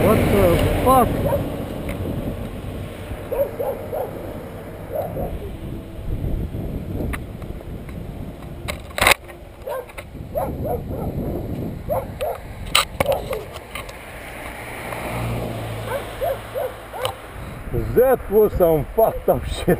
What the fuck? That was some fucked up shit.